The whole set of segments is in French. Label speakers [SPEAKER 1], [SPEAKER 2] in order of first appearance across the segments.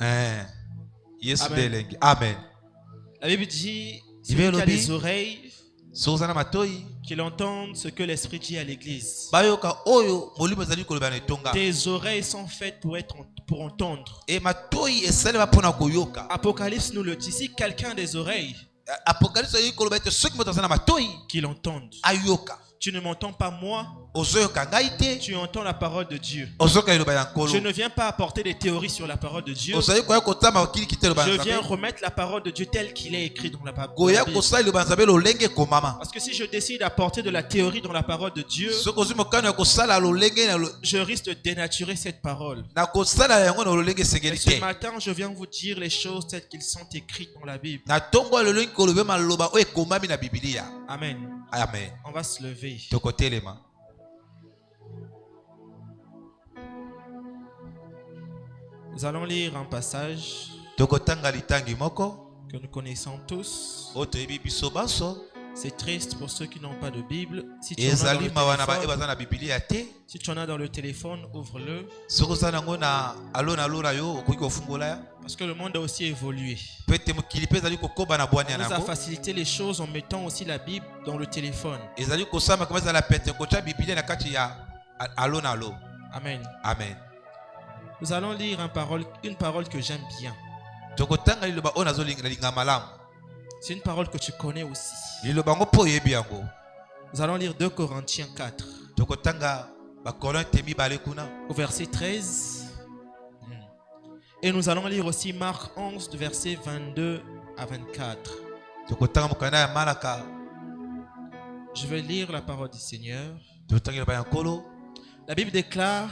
[SPEAKER 1] Amen. Amen.
[SPEAKER 2] La Bible dit, celui qui a les oreilles, qu'il entende ce que l'Esprit dit à l'église. Tes oreilles sont faites pour entendre. Apocalypse nous le dit. Si quelqu'un a des oreilles, qu'il entende. Tu ne m'entends pas moi, tu entends la parole de Dieu. Je ne viens pas apporter des théories sur la parole de Dieu. Je viens remettre la parole de Dieu telle qu'il est écrit dans la Bible. Parce que si je décide d'apporter de la théorie dans la parole de Dieu, je risque de dénaturer cette parole. Et ce matin, je viens vous dire les choses telles qu'elles sont écrites dans la Bible. Amen.
[SPEAKER 1] Amen.
[SPEAKER 2] On va se lever. Nous allons lire un passage que nous connaissons tous. C'est triste pour ceux qui n'ont pas de Bible. Si tu en as dans le téléphone, ouvre-le. Parce que le monde a aussi évolué. On nous a facilité les choses en mettant aussi la Bible dans le téléphone. Amen.
[SPEAKER 1] Amen.
[SPEAKER 2] Nous allons lire une parole que j'aime bien. C'est une parole que tu connais aussi. Nous allons lire 2 Corinthiens 4. Au verset 13. Et nous allons lire aussi Marc 11, versets 22 à 24. Je vais lire la parole du Seigneur. La Bible déclare: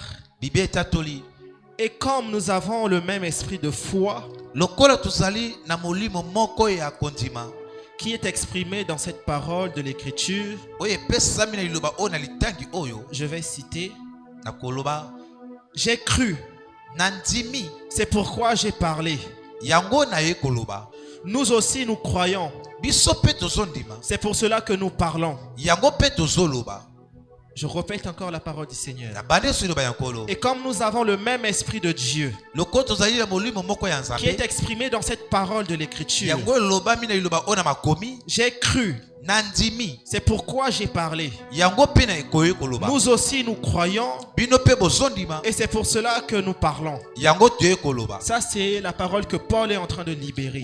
[SPEAKER 2] et comme nous avons le même esprit de foi qui est exprimé dans cette parole de l'Écriture, je vais citer: j'ai cru, c'est pourquoi j'ai parlé. Nous aussi nous croyons, c'est pour cela que nous parlons. Je répète encore la parole du Seigneur. Et comme nous avons le même esprit de Dieu qui est exprimé dans cette parole de l'Écriture, j'ai cru, c'est pourquoi j'ai parlé. Nous aussi nous croyons, et c'est pour cela que nous parlons. Ça, c'est la parole que Paul est en train de libérer.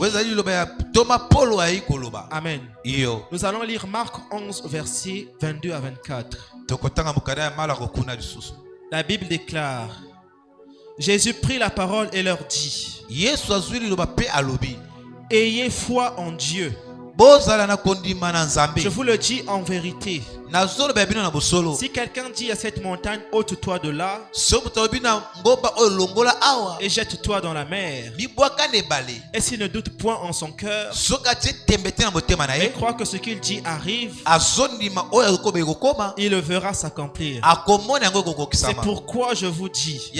[SPEAKER 2] Amen. Nous allons lire Marc 11, versets 22 à 24. La Bible déclare: Jésus prit la parole et leur dit: ayez foi en Dieu. Je vous le dis en vérité, si quelqu'un dit à cette montagne: ôte-toi de là et jette-toi dans la mer, et s'il ne doute point en son cœur, mais croit que ce qu'il dit arrive, il le verra s'accomplir. C'est pourquoi je vous dis,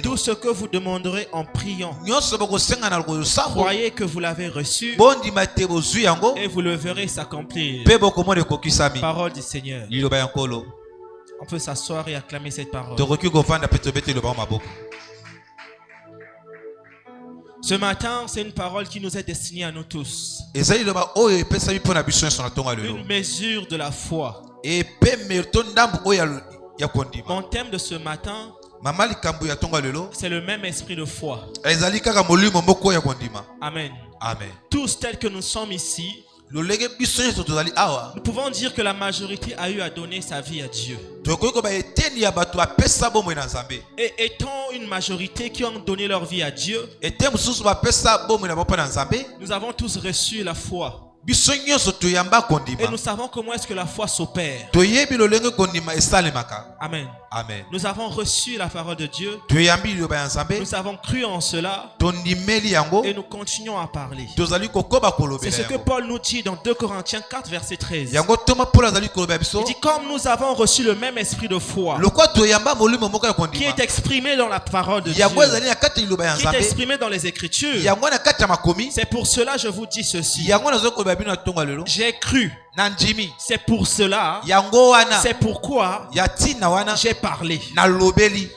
[SPEAKER 2] tout ce que vous demanderez en priant, croyez que vous l'avez reçu et vous le verrez s'accomplir. Parole du Seigneur. On peut s'asseoir et acclamer cette parole. Ce matin, c'est une parole qui nous est destinée à nous tous. Une mesure de la foi. Mon thème de ce matin, c'est le même esprit de foi. Amen.
[SPEAKER 1] Amen.
[SPEAKER 2] Tous tels que nous sommes ici, nous pouvons dire que la majorité a eu à donner sa vie à Dieu. Et étant une majorité qui ont donné leur vie à Dieu, nous avons tous reçu la foi. Et nous savons comment est-ce que la foi s'opère. Amen.
[SPEAKER 1] Amen.
[SPEAKER 2] Nous avons reçu la parole de Dieu. Nous avons cru en cela. Et nous continuons à parler. C'est ce que Paul nous dit dans 2 Corinthiens 4, verset 13. Il dit: comme nous avons reçu le même esprit de foi qui est exprimé dans la parole de Dieu, qui est exprimé dans les Écritures, c'est pour cela je vous dis ceci: j'ai cru, c'est pour cela, c'est pourquoi j'ai parlé.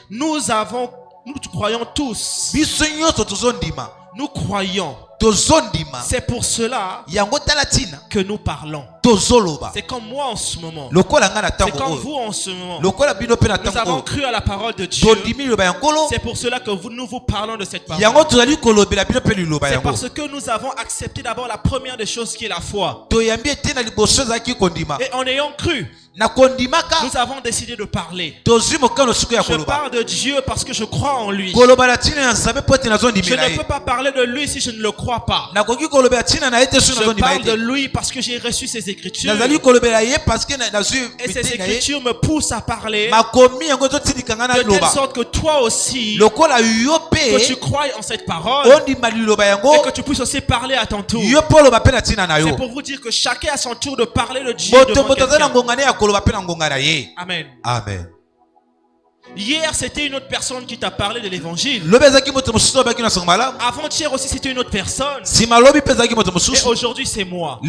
[SPEAKER 2] Nous avons Nous croyons tous. Nous croyons. C'est pour cela que nous parlons. C'est comme moi en ce moment. C'est comme vous en ce moment. Nous avons cru à la parole de Dieu. C'est pour cela que nous vous parlons de cette parole. C'est parce que nous avons accepté d'abord la première des choses qui est la foi. Et en ayant cru, nous avons décidé de parler. Je parle de Dieu parce que je crois en lui. Je ne peux pas parler de lui si je ne le crois pas. Je parle de lui parce que j'ai reçu ses écritures. Et ces écritures me poussent à parler de telle sorte que toi aussi, que tu crois en cette parole et que tu puisses aussi parler à ton tour. C'est pour vous dire que chacun a son tour de parler de Dieu devant quelqu'un. Amen.
[SPEAKER 1] Amen.
[SPEAKER 2] Hier, c'était une autre personne qui t'a parlé de l'évangile. Avant-hier aussi, c'était une autre personne. Et aujourd'hui, c'est moi.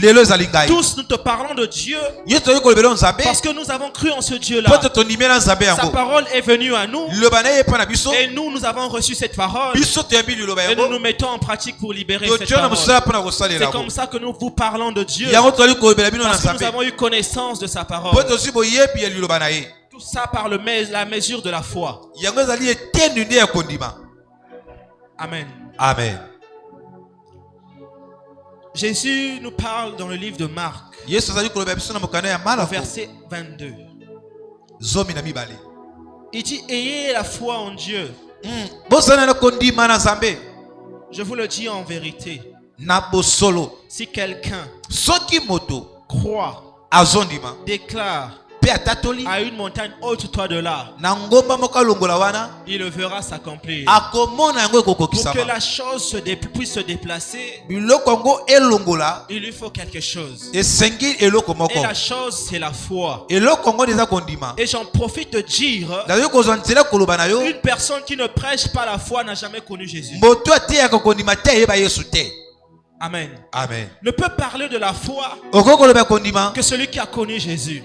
[SPEAKER 2] Tous, nous te parlons de Dieu parce que nous avons cru en ce Dieu-là. Sa parole est venue à nous et nous avons reçu cette parole et nous nous mettons en pratique pour libérer cette parole. C'est comme ça que nous vous parlons de Dieu parce que nous avons eu connaissance de sa parole. Tout ça par la mesure de la foi. Amen.
[SPEAKER 1] Amen.
[SPEAKER 2] Jésus nous parle dans le livre de Marc, verset 22. Il dit, ayez la foi en Dieu. Je vous le dis en vérité. Si quelqu'un croit, déclare à une montagne haute toi de là, il le verra s'accomplir. Pour que la chose puisse se déplacer, il lui faut quelque chose. Et la chose, c'est la foi. Et j'en profite de dire, une personne qui ne prêche pas la foi n'a jamais connu Jésus. Amen.
[SPEAKER 1] Amen.
[SPEAKER 2] Ne peut parler de la foi que celui qui a connu Jésus.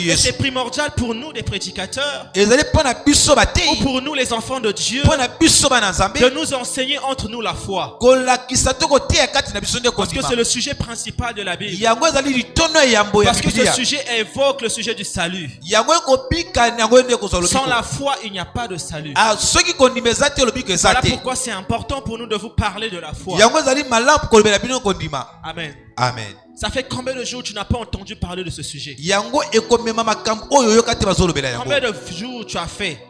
[SPEAKER 2] Et c'est primordial pour nous, les prédicateurs, ou pour nous, les enfants de Dieu, de nous enseigner entre nous la foi. Parce que c'est le sujet principal de la Bible. Parce que ce sujet évoque le sujet du salut. Sans la foi, il n'y a pas de salut. Voilà pourquoi c'est important pour nous de vous parler de la foi. Amen.
[SPEAKER 1] Amen.
[SPEAKER 2] Ça fait combien de jours tu n'as pas entendu parler de ce sujet? Combien de jours tu as fait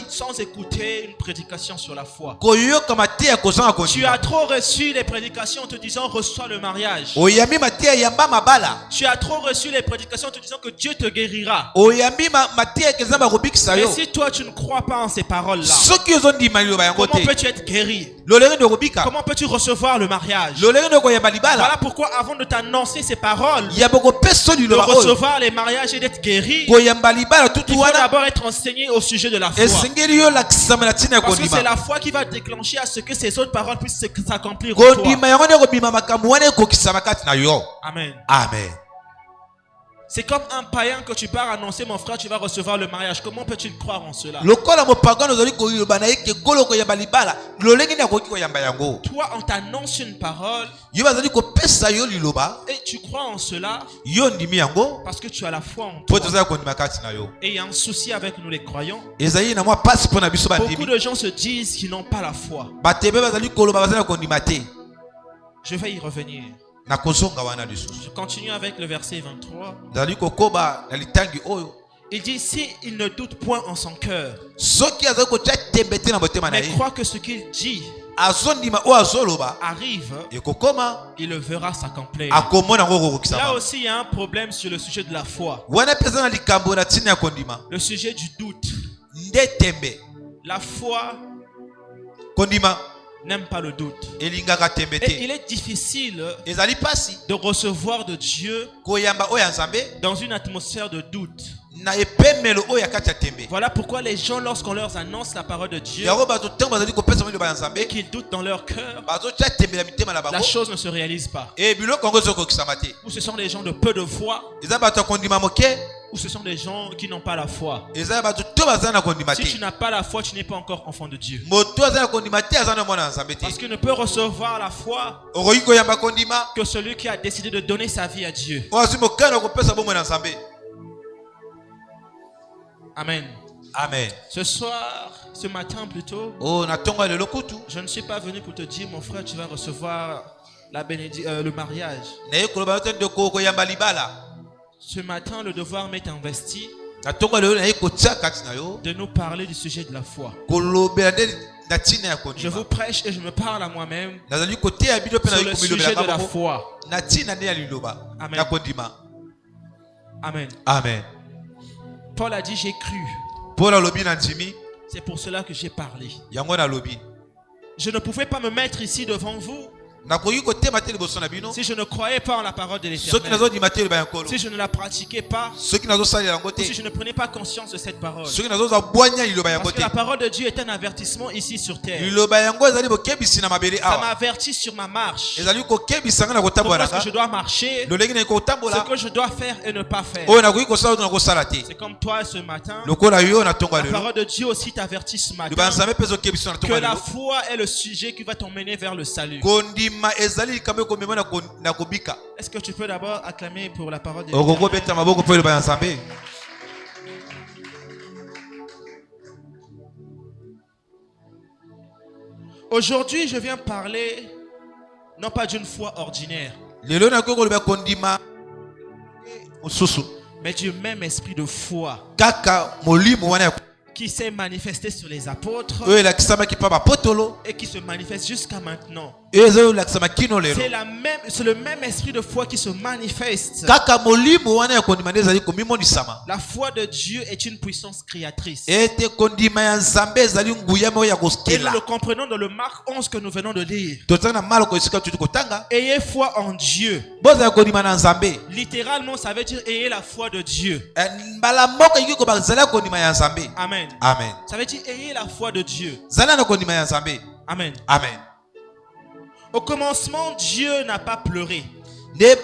[SPEAKER 2] sans écouter une prédication sur la foi? Tu as trop reçu les prédications en te disant reçois le mariage. Tu as trop reçu les prédications en te disant que Dieu te guérira. Mais si toi tu ne crois pas en ces paroles-là, comment peux-tu être guéri? Comment peux-tu recevoir le mariage? Voilà pourquoi avant de t'annoncer ces paroles, de recevoir les mariages et d'être guéri, il faut d'abord être enseigné au sujet de la foi. Parce que c'est la foi qui va déclencher à ce que ces autres paroles puissent s'accomplir en toi. Amen.
[SPEAKER 1] Amen.
[SPEAKER 2] C'est comme un païen que tu pars annoncer, mon frère, tu vas recevoir le mariage. Comment peux-tu croire en cela? Toi, on t'annonce une parole et tu crois en cela parce que tu as la foi en toi. Et il y a un souci avec nous les croyants. Beaucoup de gens se disent qu'ils n'ont pas la foi. Je vais y revenir. Je continue avec le verset 23. Il dit, si il ne doute point en son cœur, mais croit que ce qu'il dit arrive, il le verra s'accomplir. Là aussi, il y a un problème sur le sujet de la foi. Le sujet du doute. La foi n'aime pas le doute. Et il est difficile de recevoir de Dieu dans une atmosphère de doute. Voilà pourquoi les gens, lorsqu'on leur annonce la parole de Dieu et qu'ils doutent dans leur cœur, la chose ne se réalise pas. Ou ce sont des gens de peu de foi Ou ce sont des gens qui n'ont pas la foi. Si tu n'as pas la foi, tu n'es pas encore enfant de Dieu. Parce que ne peut recevoir la foi que celui qui a décidé de donner sa vie à Dieu. Amen.
[SPEAKER 1] Amen.
[SPEAKER 2] Ce soir, ce matin plutôt, je ne suis pas venu pour te dire, mon frère, tu vas recevoir le mariage. Ce matin, le devoir m'est investi de nous parler du sujet de la foi. Je vous prêche et je me parle à moi-même sur le sujet de la foi. Amen. Amen.
[SPEAKER 1] Amen.
[SPEAKER 2] Paul a dit, j'ai cru. C'est pour cela que j'ai parlé. Je ne pouvais pas me mettre ici devant vous si je ne croyais pas en la parole de l'Éternel, si je ne la pratiquais pas, si je ne prenais pas conscience de cette parole. Parce que la parole de Dieu est un avertissement ici sur terre. Ça m'avertit sur ma marche. Comment est-ce que je dois marcher, ce que je dois faire et ne pas faire. C'est comme toi ce matin. La parole de Dieu aussi t'avertit ce matin que la foi est le sujet qui va t'emmener vers le salut. Est-ce que tu peux d'abord acclamer pour la parole de Dieu? Aujourd'hui, je viens parler non pas d'une foi ordinaire, mais du même esprit de foi qui s'est manifesté sur les apôtres et qui se manifeste jusqu'à maintenant. C'est le même esprit de foi qui se manifeste. La foi de Dieu est une puissance créatrice. Et nous le comprenons dans le Marc 11 que nous venons de lire. Ayez foi en Dieu. Littéralement, ça veut dire ayez la foi de Dieu. Amen.
[SPEAKER 1] Amen.
[SPEAKER 2] Ça veut dire ayez la foi de Dieu. Amen.
[SPEAKER 1] Amen.
[SPEAKER 2] Au commencement, Dieu n'a pas pleuré. Dieu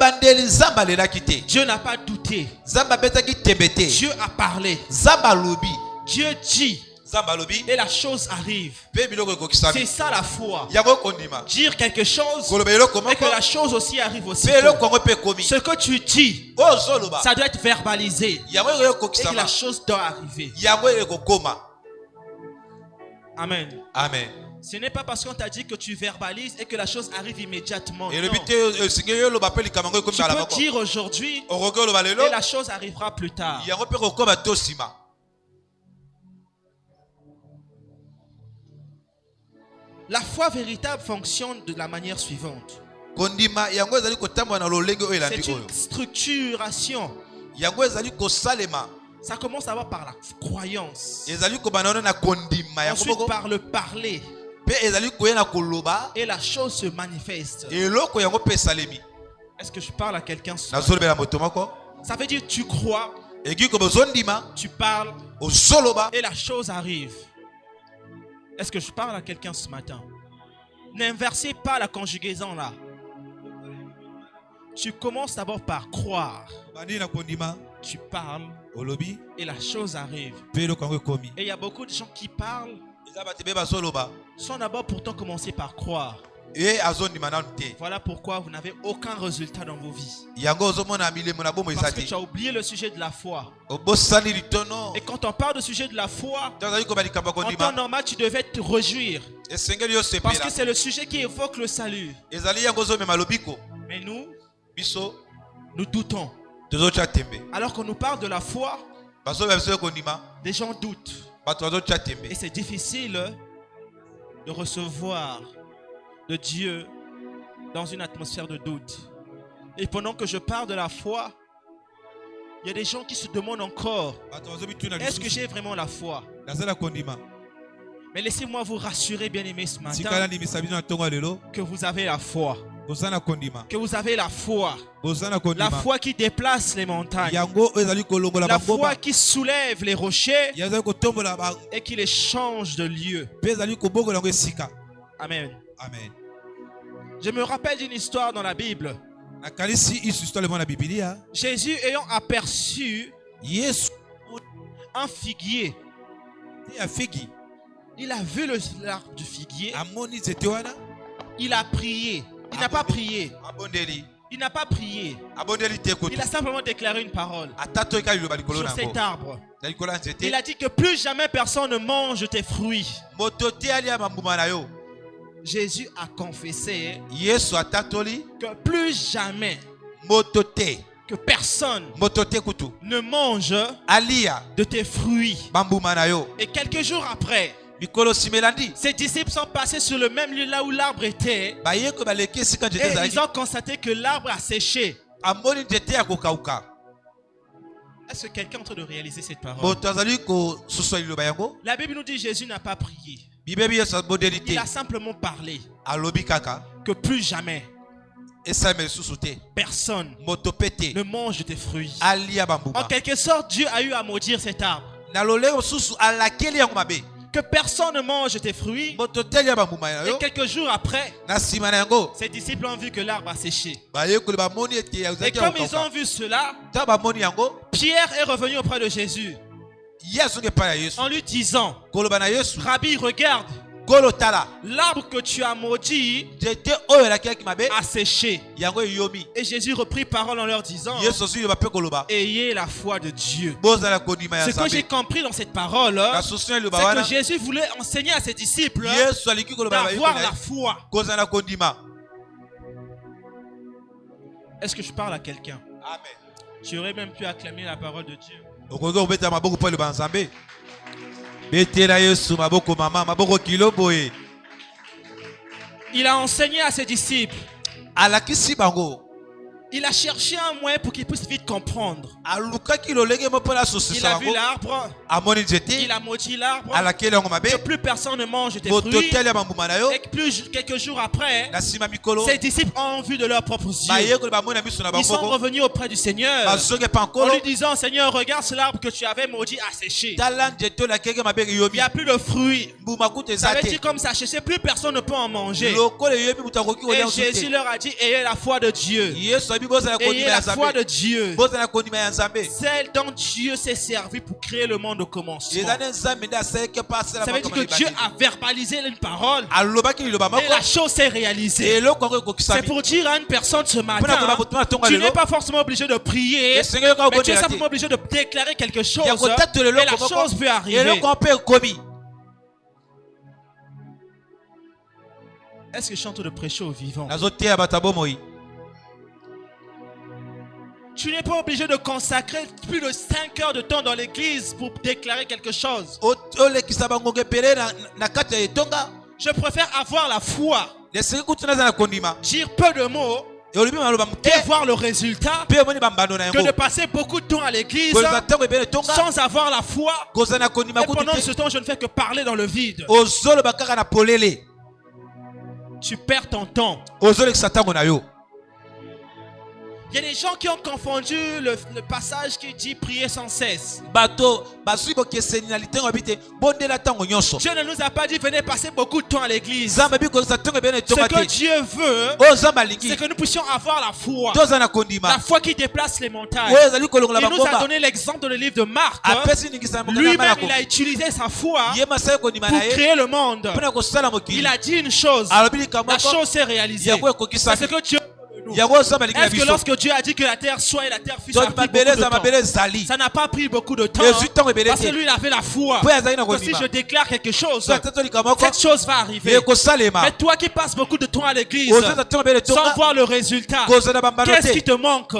[SPEAKER 2] n'a pas douté. Dieu a parlé. Dieu dit. Et la chose arrive. C'est ça la foi. Dire quelque chose et que la chose aussi arrive aussi. Ce que tu dis, ça doit être verbalisé. Et que la chose doit arriver. Amen.
[SPEAKER 1] Amen.
[SPEAKER 2] Ce n'est pas parce qu'on t'a dit que tu verbalises et que la chose arrive immédiatement. Non. Tu peux dire aujourd'hui et la chose arrivera plus tard. La foi véritable fonctionne de la manière suivante. C'est une structuration. Ça commence d'abord par la croyance. Ensuite par le parler. Et la chose se manifeste. Est-ce que je parle à quelqu'un? Ça veut dire tu crois, tu parles et la chose arrive. Est-ce que je parle à quelqu'un ce matin? N'inversez pas la conjugaison là. Tu commences d'abord par croire. Tu parles et la chose arrive. Et il y a beaucoup de gens qui parlent sans d'abord pourtant commencer par croire. Voilà pourquoi vous n'avez aucun résultat dans vos vies. Parce que tu as oublié le sujet de la foi. Et quand on parle du sujet de la foi, en temps normal, tu devais te réjouir. Parce que c'est le sujet qui évoque le salut. Mais nous doutons. Alors qu'on nous parle de la foi, des gens doutent. Et c'est difficile de recevoir de Dieu dans une atmosphère de doute. Et pendant que je parle de la foi, il y a des gens qui se demandent encore, est-ce que j'ai vraiment la foi? Mais laissez-moi vous rassurer, bien-aimés, ce matin, que vous avez la foi. Que vous avez la foi. La foi qui déplace les montagnes. La foi qui soulève les rochers et qui les change de lieu. Amen.
[SPEAKER 1] Amen.
[SPEAKER 2] Je me rappelle d'une histoire dans la Bible. Jésus ayant aperçu Un figuier. Il a vu l'arbre du figuier. Il a prié. Il n'a pas prié. Il n'a pas prié. Il a simplement déclaré une parole sur cet arbre. Il a dit que plus jamais personne ne mange tes fruits. Jésus a confessé que plus jamais que personne ne mange de tes fruits. Et quelques jours après, ses disciples sont passés sur le même lieu là où l'arbre était. Et ils ont constaté que l'arbre a séché. Est-ce que quelqu'un est en train de réaliser cette parole? La Bible nous dit que Jésus n'a pas prié. Il a simplement parlé que plus jamais personne ne mange de tes fruits. En quelque sorte, Dieu a eu à maudire cet arbre. Que personne ne mange tes fruits. Et quelques jours après, ses disciples ont vu que l'arbre a séché. Et comme ils ont vu cela, Pierre est revenu auprès de Jésus en lui disant: Rabbi, regarde, l'arbre que tu as maudit a séché. Et Jésus reprit parole en leur disant: ayez la foi de Dieu. Ce que j'ai compris dans cette parole, c'est que Jésus voulait enseigner à ses disciples d'avoir la foi. Est-ce que je parle à quelqu'un? J'aurais même pu acclamer la parole de Dieu. Il a enseigné à ses disciples. Il a cherché un moyen pour qu'ils puissent vite comprendre. Il a vu l'arbre. Il a maudit l'arbre. Que plus personne ne mange tes fruits. Et que quelques jours après, ses disciples ont vu de leurs propres yeux. Ils sont revenus auprès du Seigneur en lui disant: Seigneur, regarde ce l'arbre que tu avais maudit a séché. Il n'y a plus de fruits. Ça veut dire comme ça a séché, plus personne ne peut en manger. Et Jésus leur a dit: ayez la foi de Dieu. Ayez la foi de Dieu, celle dont Dieu s'est servi pour créer le monde au commencement. Ça veut dire que Dieu a verbalisé une parole et la chose s'est réalisée. C'est pour dire à une personne ce matin: tu n'es pas forcément obligé de prier, mais tu es simplement obligé de déclarer quelque chose et la chose peut arriver. Est-ce que je suis en train de prêcher aux vivants? Tu n'es pas obligé de consacrer plus de 5 heures de temps dans l'église pour déclarer quelque chose. Je préfère avoir la foi, dire peu de mots et voir le résultat, que de passer beaucoup de temps à l'église sans avoir la foi. Et pendant ce temps, je ne fais que parler dans le vide. Tu perds ton temps. Il y a des gens qui ont confondu le passage qui dit prier sans cesse. Dieu ne nous a pas dit venez passer beaucoup de temps à l'église. Ce que Dieu veut, c'est que nous puissions avoir la foi. La foi qui déplace les montagnes. Il nous a donné l'exemple dans le livre de Marc. Lui-même, il a utilisé sa foi pour créer le monde. Il a dit une chose. La chose s'est réalisée. C'est ce que Dieu... Est-ce que lorsque Dieu a dit que la terre soit et la terre fut, ça a pris beaucoup de temps? Ça n'a pas pris beaucoup de temps, parce que lui il avait la foi que si je déclare quelque chose, cette chose va arriver. Mais toi qui passes beaucoup de temps à l'église sans voir le résultat, qu'est-ce qui te manque?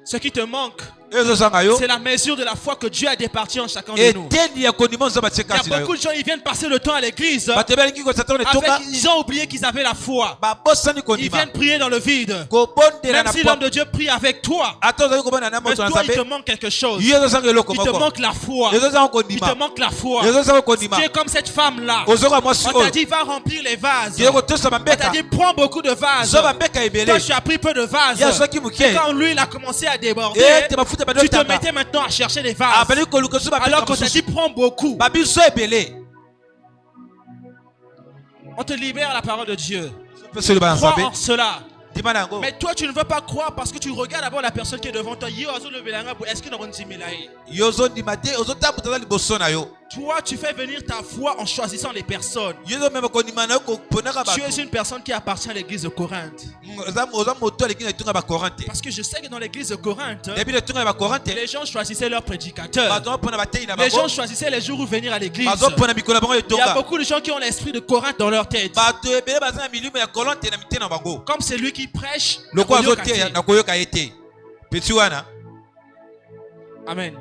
[SPEAKER 2] Ce qui te manque, c'est la mesure de la foi que Dieu a départie en chacun de nous. Il y a beaucoup de gens, ils viennent passer le temps à l'église ils ont oublié qu'ils avaient la foi. Ils viennent prier dans le vide. Même si l'homme de Dieu prie avec toi, mais toi il te manque quelque chose. Il te manque la foi. Il te manque la foi. Tu es comme cette femme là. On t'a dit va remplir les vases. On t'a dit prends beaucoup de vases. Toi tu as pris peu de vases. Et quand lui il a commencé à déborder, tu te mettais maintenant à chercher des vases. Alors qu'on t'a dit prends beaucoup. On te libère la parole de Dieu. Crois en cela. Mais toi, tu ne veux pas croire parce que tu regardes d'abord la personne qui est devant toi. Est-ce qu'il Toi, tu fais venir ta foi en choisissant les personnes. Tu es une personne qui appartient à l'église de Corinthe. Parce que je sais que dans l'église de Corinthe, les gens choisissaient leurs prédicateurs. Les gens choisissaient les jours où venir à l'église. Il y a beaucoup de gens qui ont l'esprit de Corinthe dans leur tête. Comme c'est lui qui prêche. Amen.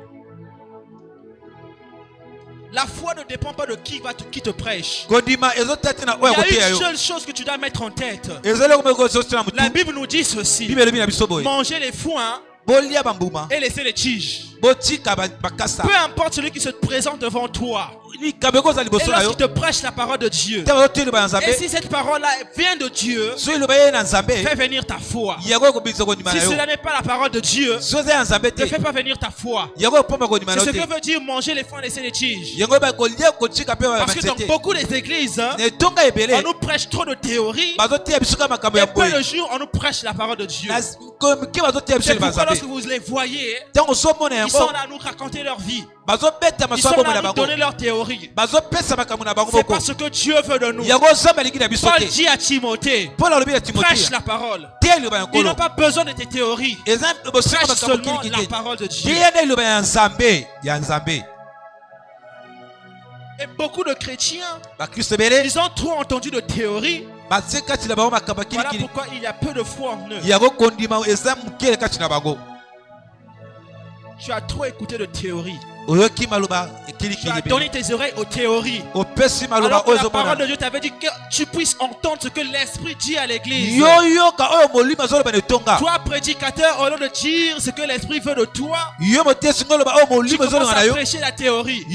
[SPEAKER 2] La foi ne dépend pas de qui te prêche. Il y a une seule chose que tu dois mettre en tête. La Bible nous dit ceci. Mangez les foins et laissez les tiges. Peu importe celui qui se présente devant toi. Et lorsqu'il te prêche la parole de Dieu, et si cette parole-là vient de Dieu, fais venir ta foi. Si cela n'est pas la parole de Dieu, ne fais pas venir ta foi. C'est ce que veut dire manger les foins et laisser les tiges. Parce que dans beaucoup des églises, on nous prêche trop de théories, et peu de jours on nous prêche la parole de Dieu. C'est pourquoi lorsque vous les voyez, ils sont là à nous raconter leur vie. Ils sont là à nous donner leur théorie. C'est pas ce que Dieu veut de nous. Paul dit à Timothée, prêche la parole. Ils n'ont pas besoin de tes théories. Prêche seulement la parole de Dieu. Et beaucoup de chrétiens, ils ont trop entendu de théories. Voilà pourquoi il y a peu de foi en eux. Tu as trop écouté de théories. Tu as donné tes oreilles aux théories. Alors que la parole de Dieu t'avait dit que tu puisses entendre ce que l'Esprit dit à l'église. Toi, prédicateur, au lieu de dire ce que l'Esprit veut de toi, tu commences à prêcher la théorie.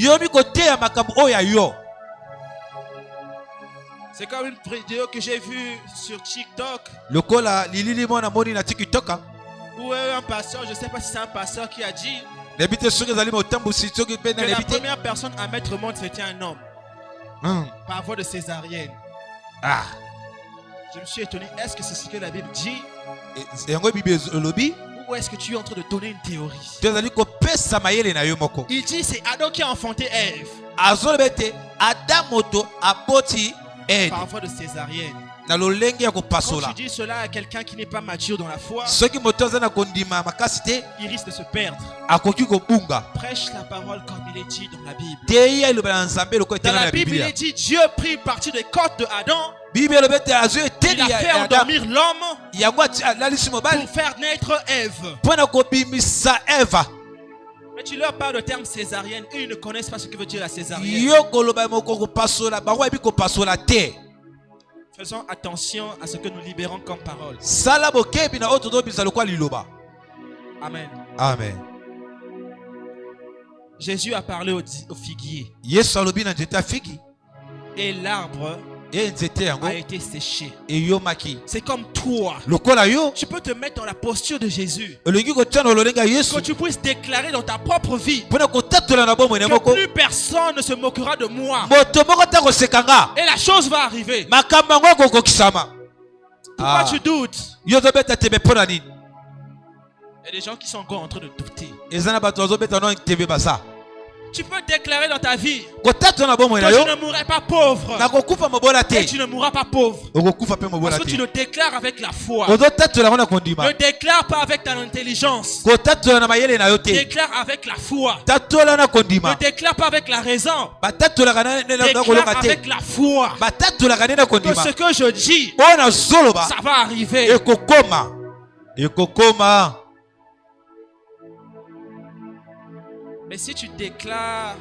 [SPEAKER 2] C'est comme une vidéo que j'ai vue sur TikTok. Où un pasteur, je ne sais pas si c'est un pasteur qui a dit que la première personne à mettre au monde c'était un homme. Par voie de césarienne. Je me suis étonné. Est-ce que c'est ce que la Bible dit? Ou est-ce que tu es en train de donner une théorie? Il dit c'est Adam qui a enfanté Ève. Par voie de césarienne. Quand tu dis cela à quelqu'un qui n'est pas mature dans la foi, il risque de se perdre. Prêche la parole comme il est dit dans la Bible. Dans la Bible, il est dit Dieu prit parti des côtes de Adam. Il a fait endormir l'homme pour faire naître Ève. Mais tu leur parles de terme césarienne et ils ne connaissent pas ce que veut dire la césarienne. Faisons attention à ce que nous libérons comme parole. Amen.
[SPEAKER 1] Amen.
[SPEAKER 2] Jésus a parlé au figuier. Et l'arbre a été séché. C'est comme toi. Tu peux te mettre dans la posture de Jésus. Que tu puisses déclarer dans ta propre vie que plus personne ne se moquera de moi. Et la chose va arriver. Pourquoi tu doutes? Il y a des gens qui sont encore en train de douter. Tu peux déclarer dans ta vie que tu ne mourrais pas pauvre. Et tu ne mourras pas pauvre. Parce que tu le déclares avec la foi. Ne déclare pas avec ton intelligence. Déclare avec la foi. Ne déclare pas avec la raison. Déclare avec la foi. Que ce que je dis, ça va arriver. Mais si tu déclares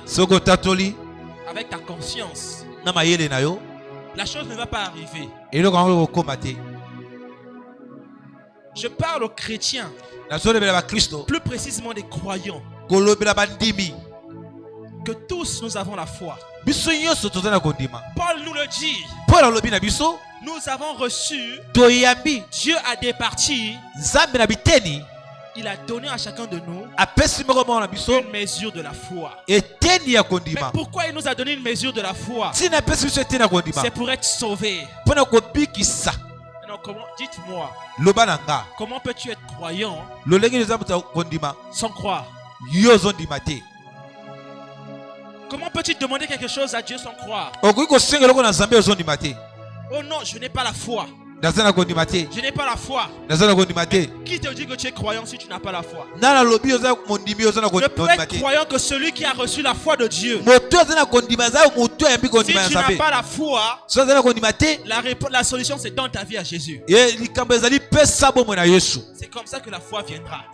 [SPEAKER 2] avec ta conscience, la chose ne va pas arriver. Je parle aux chrétiens, plus précisément des croyants, que tous nous avons la foi. Paul nous le dit. Nous avons reçu, Dieu a départi, il a donné à chacun de nous une mesure de la foi. Mais pourquoi il nous a donné une mesure de la foi? C'est pour être sauvé. Maintenant, Dites-moi, comment peux-tu être croyant sans croire? Comment peux-tu demander quelque chose à Dieu sans croire? Oh non, je n'ai pas la foi. Je n'ai pas la foi. Qui te dit que tu es croyant si tu n'as pas la foi? Ne peut être croyant que celui qui a reçu la foi de Dieu. Si tu n'as pas la foi, la solution c'est dans ta vie à Jésus. C'est comme ça que la foi viendra.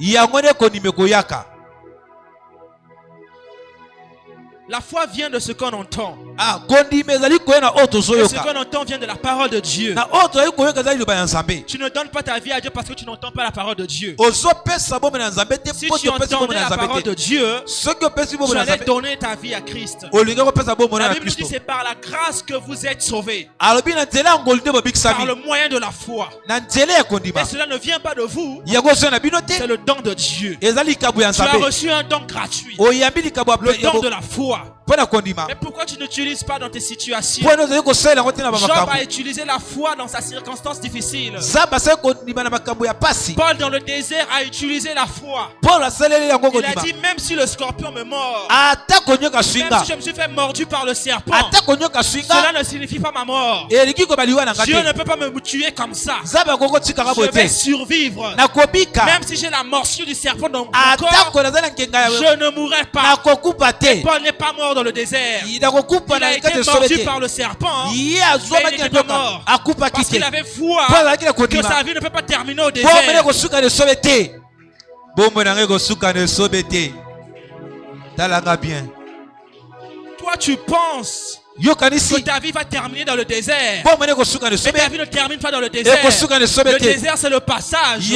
[SPEAKER 2] La foi vient de ce qu'on entend. Et ce qu'on entend vient de la parole de Dieu. Tu ne donnes pas ta vie à Dieu parce que tu n'entends pas la parole de Dieu. Si tu entendais la parole de Dieu, tu allais donner ta vie à Christ. La Bible dit c'est par la grâce que vous êtes sauvés. Par le moyen de la foi. Et cela ne vient pas de vous. C'est le don de Dieu. Tu as reçu un don gratuit. Le don de la foi. Mais pourquoi tu n'utilises pas dans tes situations? Job a utilisé la foi dans sa circonstance difficile. Paul dans le désert a utilisé la foi. Il a dit même si le scorpion me mord, même si je me suis fait mordu par le serpent, cela ne signifie pas ma mort. Dieu ne peut pas me tuer comme ça. Je vais survivre. Même si j'ai la morsure du serpent dans mon corps, je ne mourrai pas. Et Paul n'est pas mort dans le désert. Il a été mordu par le serpent, mais il n'était pas mort parce qu'il avait foi que sa vie ne peut pas terminer au désert. Toi tu penses que ta vie va terminer dans le désert, mais ta vie ne termine pas dans le désert. Le désert c'est le passage où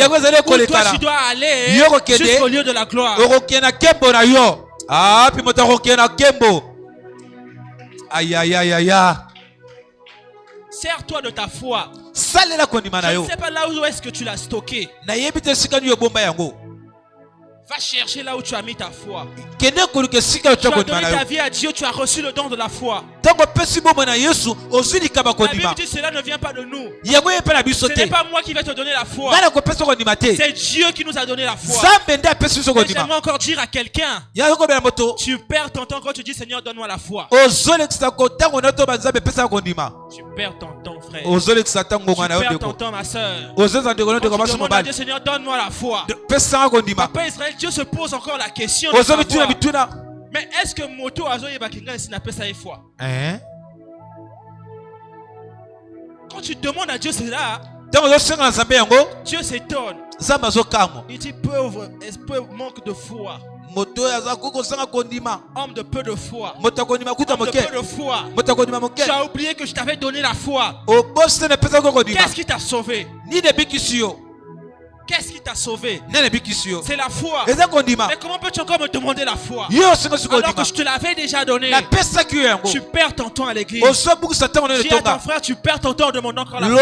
[SPEAKER 2] toi tu dois aller jusqu'au lieu de la gloire. Aïe aïe aïe aïe. Sers-toi de ta foi. Je ne sais pas là où est-ce que tu l'as stocké. Va chercher là où tu as mis ta foi. Tu as donné ta vie à Dieu, tu as reçu le don de la foi. La Bible dit cela ne vient pas de nous. Ce n'est pas moi qui vais te donner la foi. C'est Dieu qui nous a donné la foi. J'aimerais encore dire à quelqu'un, tu perds ton temps quand tu dis Seigneur donne-moi la foi. Tu perds ton temps frère. Tu perds ton temps ma soeur. Quand tu demandes à Dieu Seigneur donne-moi la foi. Papa Israël, Dieu se pose encore la question de savoir, mais est-ce que moto azoye bakinga si n'a pas sa foi? Quand tu demandes à Dieu cela, Dieu s'étonne. Il dit pauvre, manque de foi. Homme de peu de foi. Homme de peu de foi. Tu as oublié que je t'avais donné la foi. Qu'est-ce qui t'a sauvé? Qu'est-ce qui t'a sauvé? C'est la foi. Mais comment peux-tu encore me demander la foi alors que je te l'avais déjà donné? Tu perds ton temps à l'église. Dis à ton frère, tu perds ton temps en demandant encore la foi.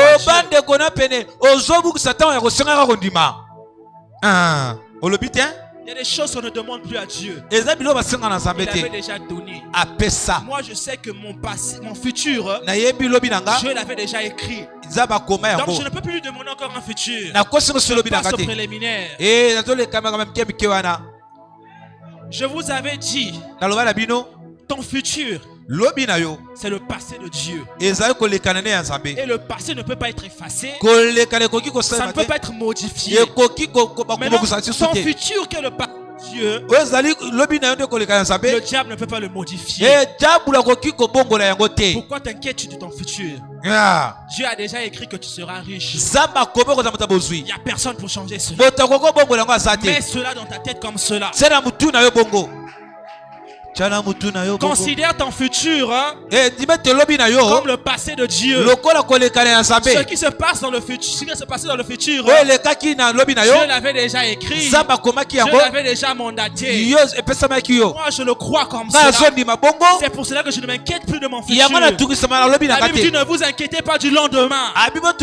[SPEAKER 2] Il y a des choses qu'on ne demande plus à Dieu. Il avait déjà donné. Moi je sais que mon passé, mon futur, Dieu l'avait déjà écrit. Donc je ne peux plus lui demander encore un futur. Je passe au préliminaire. Je vous avais dit, ton futur, c'est le passé de Dieu. Et le passé ne peut pas être effacé. Ça ne peut pas être modifié. Maintenant, ton futur qui est le passé de Dieu, le diable ne peut pas le modifier. Pourquoi t'inquiètes-tu de ton futur? Dieu a déjà écrit que tu seras riche. Il n'y a personne pour changer cela. Mets cela dans ta tête comme cela. Considère ton futur comme le passé de Dieu. Ce qui se passe dans le futur, Dieu l'avait déjà écrit. Dieu l'avait déjà mandaté. Moi je le crois comme ça. C'est pour cela que je ne m'inquiète plus de mon futur. La Bible dit ne vous inquiétez pas du lendemain. Demain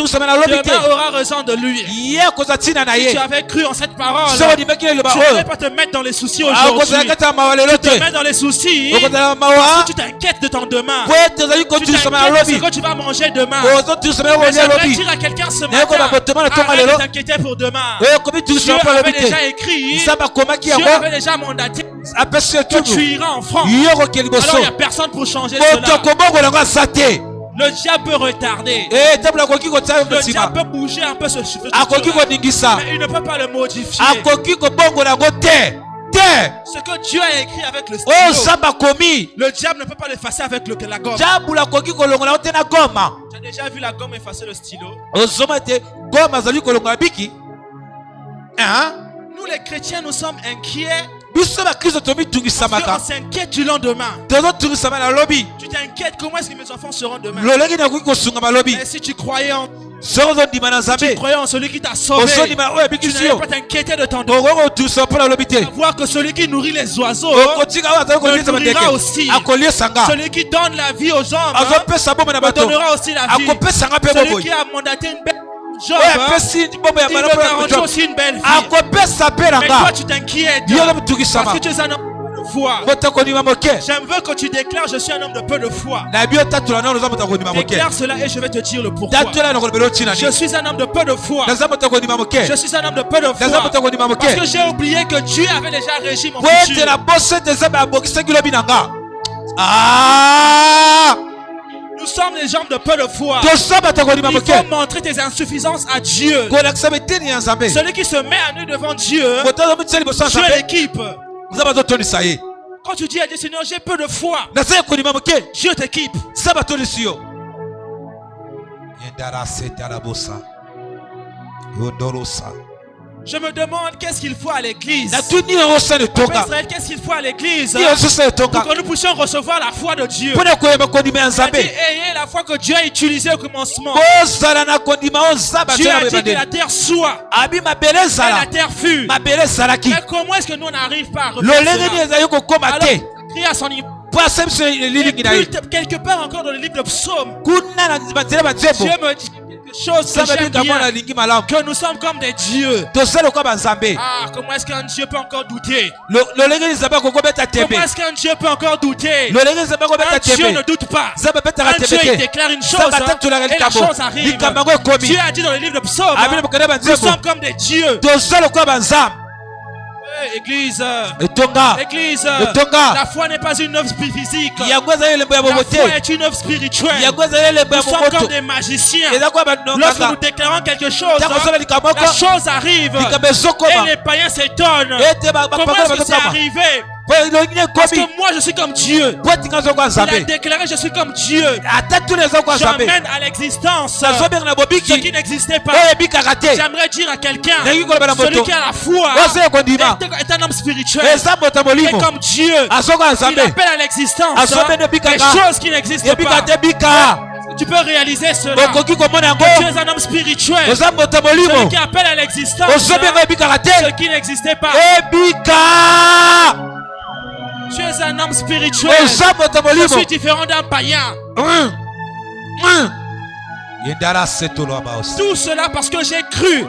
[SPEAKER 2] aura raison de lui. Si tu avais cru en cette parole, tu ne devais pas te mettre dans les soucis aujourd'hui. Tu te mets dans les soucis parce que tu t'inquiètes de ton demain. Tu t'inquiètes de ce que tu vas manger demain. Mais j'aimerais dire à quelqu'un ce matin, arrête de t'inquiéter pour demain. Dieu avait déjà écrit, Dieu avait déjà mandaté que tu iras en France. Alors il n'y a personne pour changer cela. Le diable peut retarder. Le diable peut bouger un peu ce futur. Mais il ne peut pas le modifier. Ce que Dieu a écrit avec le stylo, le diable ne peut pas l'effacer avec la gomme. Tu as déjà vu la gomme effacer le stylo? Nous les chrétiens, nous sommes inquiets. On s'inquiète du lendemain. Tu t'inquiètes comment est-ce que mes enfants seront demain. Mais si tu croyais en celui qui t'a sauvé, tu n'allais pas t'inquiéter de ton demain. Voir que celui qui nourrit les oiseaux me nourrira aussi. Celui qui donne la vie aux hommes me donnera aussi la vie. Celui qui a mandaté une belle Job, il me garantit aussi une belle vie. Mais toi tu t'inquiètes parce que tu es un homme de foi. J'aimerais que tu déclares: je suis un homme de peu de foi. Déclare cela et je vais te dire le pourquoi. Je suis un homme de peu de foi. Je suis un homme de peu de foi parce que j'ai oublié que Dieu avait déjà régi mon futur. Nous sommes des gens de peu de foi. Il faut montrer tes insuffisances à Dieu. Celui qui se met à nu devant Dieu, Dieu l'équipe. Quand tu dis à Dieu: Seigneur, j'ai peu de foi, Dieu t'équipe. Je me demande qu'est-ce qu'il faut à l'église. Qu'est-ce qu'il faut à l'église pour que nous puissions recevoir la foi de Dieu. Ayez la foi que Dieu a utilisée au commencement. Dieu a dit que la terre soit et la terre fut. Mais comment est-ce que nous n'arrivons pas à refaire cela? Crie à son niveau. Quelque part encore dans le livre de Psaume, Dieu me dit chose que j'aime bien, que nous sommes comme des dieux. Comment est-ce qu'un Dieu peut encore douter? Comment est-ce qu'un Dieu peut encore douter? Un Dieu ne doute pas. Un Dieu il déclare une chose et la chose arrive. Dieu a dit dans le livre de Psaume, nous sommes comme des dieux. Église, la foi n'est pas une œuvre physique. La foi est une œuvre spirituelle. Nous sommes comme des magiciens. Lorsque nous déclarons quelque chose, la chose arrive. Et les païens s'étonnent. Comment est-ce que c'est arrivé? Parce que moi je suis comme Dieu. Il a déclaré: je suis comme Dieu. J'amène à l'existence ce qui n'existait pas. J'aimerais dire à quelqu'un: celui qui a la foi est un homme spirituel. Il est comme Dieu. Il appelle à l'existence des choses qui n'existent pas. Tu peux réaliser cela. Tu es un homme spirituel. Celui qui appelle à l'existence ce qui n'existait pas. Tu es un homme spirituel. Je suis différent d'un païen. Tout cela parce que j'ai cru.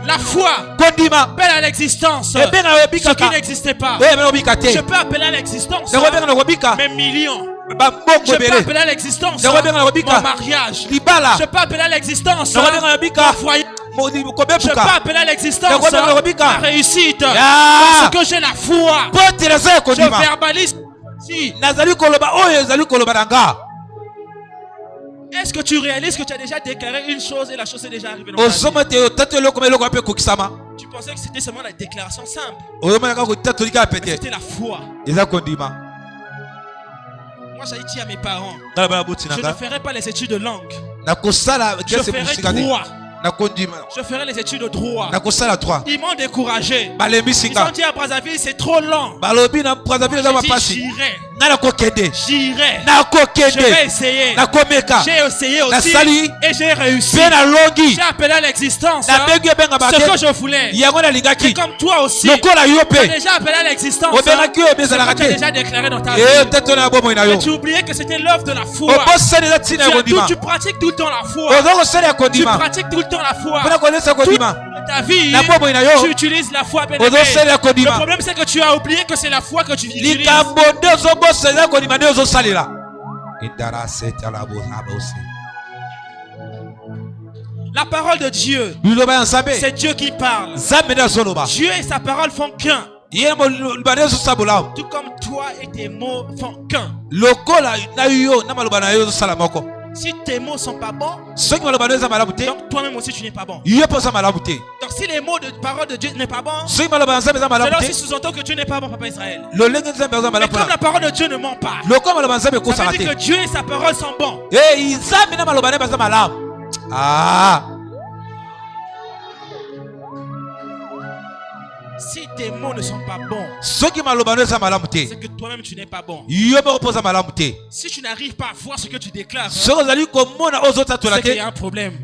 [SPEAKER 2] La foi appelle à l'existence ce qui n'existait pas. Je peux appeler à l'existence mes millions. Je peux appeler à l'existence mon mariage. Je peux appeler à l'existence mon foyer. Je peux appeler à l'existence ma réussite parce que j'ai la foi. Je verbalise. Est-ce que tu réalises que tu as déjà déclaré une chose et la chose est déjà arrivée dans ta vie? Tu pensais que c'était seulement la déclaration simple. C'était la foi. Moi j'ai dit à mes parents: je ne ferai pas les études de langue. Je ferai droit. Je ferai les études de droit. Ils m'ont découragé. Ils ont dit à Brazzaville: c'est trop lent. J'irai. Je vais essayer. J'ai essayé aussi et j'ai réussi. J'ai appelé à l'existence ce que je voulais. Et comme toi aussi, tu as déjà appelé à l'existence ce que tu as déjà déclaré dans ta vie. Mais tu oubliais que c'était l'œuvre de la foi. Tu pratiques tout le temps la foi. Tu pratiques tout le temps la foi.
[SPEAKER 1] ta vie, tu utilises la foi. Le problème, c'est que tu as oublié que c'est la foi que tu utilises. La parole de Dieu, c'est Dieu qui parle. Dieu et sa parole font qu'un. Tout comme toi et tes mots font qu'un. Si tes mots ne sont pas bons, donc toi-même aussi tu n'es pas bon. Donc si les mots de parole de Dieu n'est pas bon, c'est là aussi sous-entend que Dieu n'est pas bon, Papa Israël. Mais comme la parole de Dieu ne ment pas, ça veut dire que Dieu et sa parole sont bons. Si tes mots ne sont pas bons, c'est que toi-même tu n'es pas bon. Si tu n'arrives pas à voir ce que tu déclares, c'est qu'il y a un problème.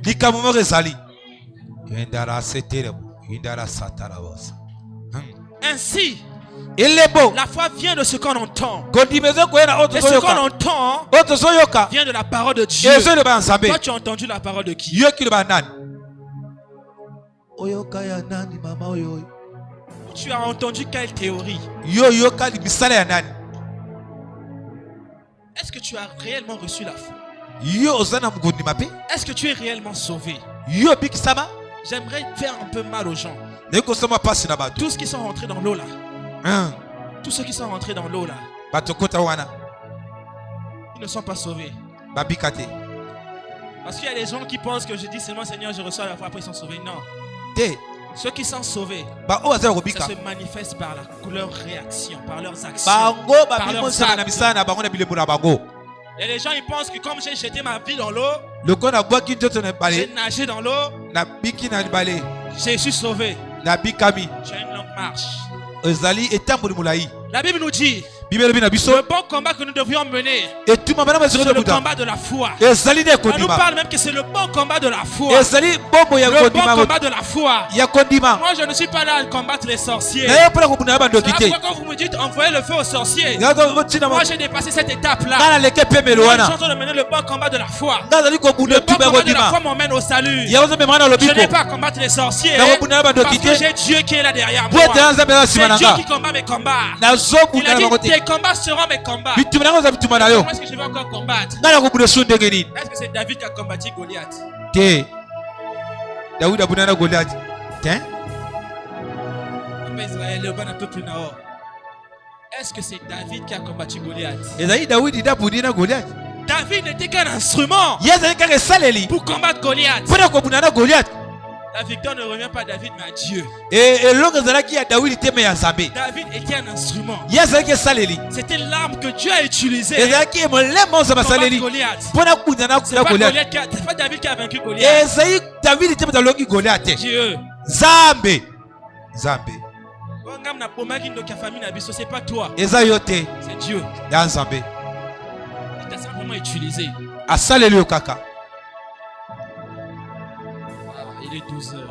[SPEAKER 1] Ainsi, la foi vient de ce qu'on entend. Et ce qu'on entend vient de la parole de Dieu. Toi, tu as entendu la parole de qui? Tu as entendu quelle théorie? Est-ce que tu as réellement reçu la foi? Est-ce que tu es réellement sauvé? J'aimerais faire un peu mal aux gens. Tous ceux qui sont rentrés dans l'eau là. Tous ceux qui sont rentrés dans l'eau là. Ils ne sont pas sauvés. Parce qu'il y a des gens qui pensent que je dis seulement Seigneur, je reçois la foi, après ils sont sauvés. Non. Ceux qui sont sauvés, ça se manifeste par leur réaction, par leurs actions, par leurs actes. Et les gens ils pensent que comme j'ai jeté ma vie dans l'eau, j'ai nagé dans l'eau, je suis sauvé. J'ai une longue marche. La Bible nous dit le bon combat que nous devions mener, c'est le combat de la foi. On nous parle même que c'est le bon combat de la foi. Le bon combat de la foi. Moi je ne suis pas là à combattre les sorciers. Pourquoi quand vous me dites envoyez le feu aux sorciers, moi j'ai dépassé cette étape là. Moi je suis en train de mener le bon combat de la foi. Le bon combat de la foi m'emmène au salut. Je n'ai pas à combattre les sorciers parce que j'ai Dieu qui est là derrière moi. C'est Dieu qui combat mes combats. Il a dit tes combats seront mes combats. Comment est-ce que je vais encore combattre? Est-ce que c'est David qui a combattu Goliath? Papa Israël, le ban un peu plus nord. Est-ce que c'est David qui a combattu Goliath? David n'était qu'un instrument pour combattre Goliath. La victoire ne revient pas à David mais à Dieu. David était un instrument. C'était l'arme que Dieu a utilisée pour combattre Goliath. C'est pas David qui a vaincu Goliath. Dieu. C'est pas toi. C'est Dieu. Il t'a simplement utilisé. Il est 12 heures.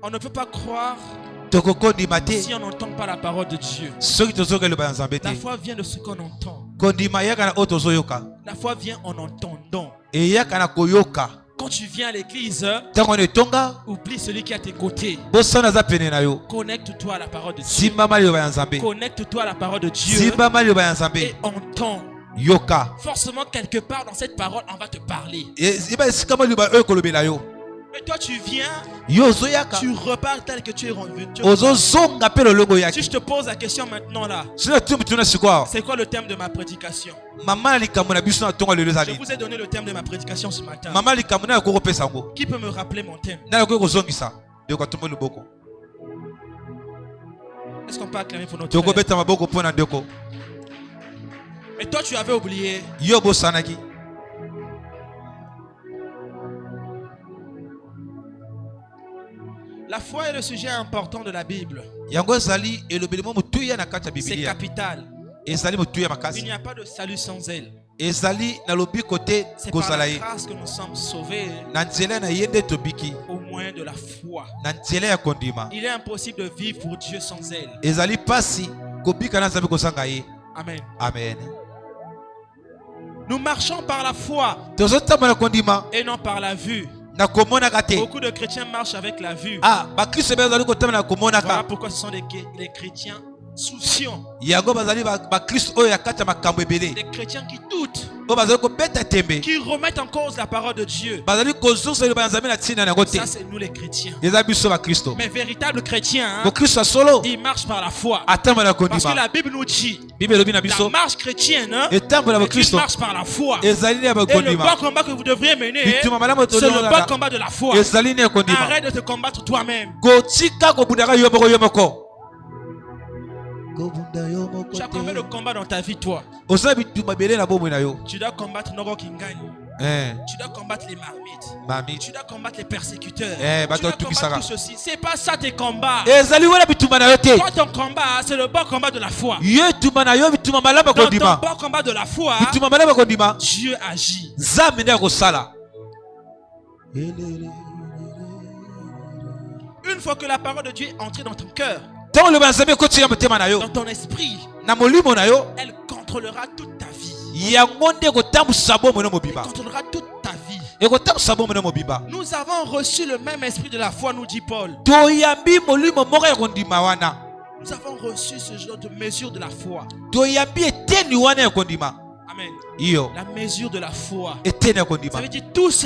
[SPEAKER 1] On ne peut pas croire si on n'entend pas la parole de Dieu. La foi vient de ce qu'on entend. La foi vient en entendant. Quand tu viens à l'église, oublie celui qui est à tes côtés. Connecte-toi à la parole de Dieu. Connecte-toi à la parole de Dieu et entends. Forcément, quelque part dans cette parole, on va te parler. Mais toi, tu viens, tu repars tel que tu es revenu. Si je te pose la question maintenant là, c'est quoi le thème de ma prédication? Je vous ai donné le thème de ma prédication ce matin. Qui peut me rappeler mon thème? Est-ce qu'on peut acclamer pour notre frère? Mais toi, tu avais oublié. La foi est le sujet important de la Bible. C'est capital. Il n'y a pas de salut sans elle. C'est par la grâce que nous sommes sauvés au moyen de la foi. Il est impossible de vivre pour Dieu sans elle. Amen.
[SPEAKER 2] Amen.
[SPEAKER 1] Nous marchons par la foi et non par la vue. Beaucoup de chrétiens marchent avec la vue. Voilà pourquoi ce sont les chrétiens souciants. Des chrétiens qui doutent, qui remettent en cause la parole de Dieu. Ça, c'est nous les chrétiens. Mais véritables chrétiens, ils marchent par la foi. Parce que la Bible nous dit, la marche chrétienne, tu marches par la foi. Et le bon combat que vous devriez mener, c'est le bon combat de la foi. Arrête de te combattre toi-même. Tu as combien de combats dans ta vie, toi? Tu dois combattre Nogo Kingani. Tu dois combattre les marmites. Tu dois combattre les persécuteurs. Tu dois combattre tout ceci. C'est pas ça tes combats. Toi, ton combat, c'est le bon combat de la foi. Dans ton bon combat de la foi, Dieu agit. Une fois que la parole de Dieu est entrée dans ton cœur, dans ton esprit, elle contrôlera toute ta vie. Elle contrôlera toute ta vie. Nous avons reçu le même esprit de la foi, nous dit Paul. Nous avons reçu ce genre de mesure de la foi. Amen. La mesure de la foi. Ça veut dire tous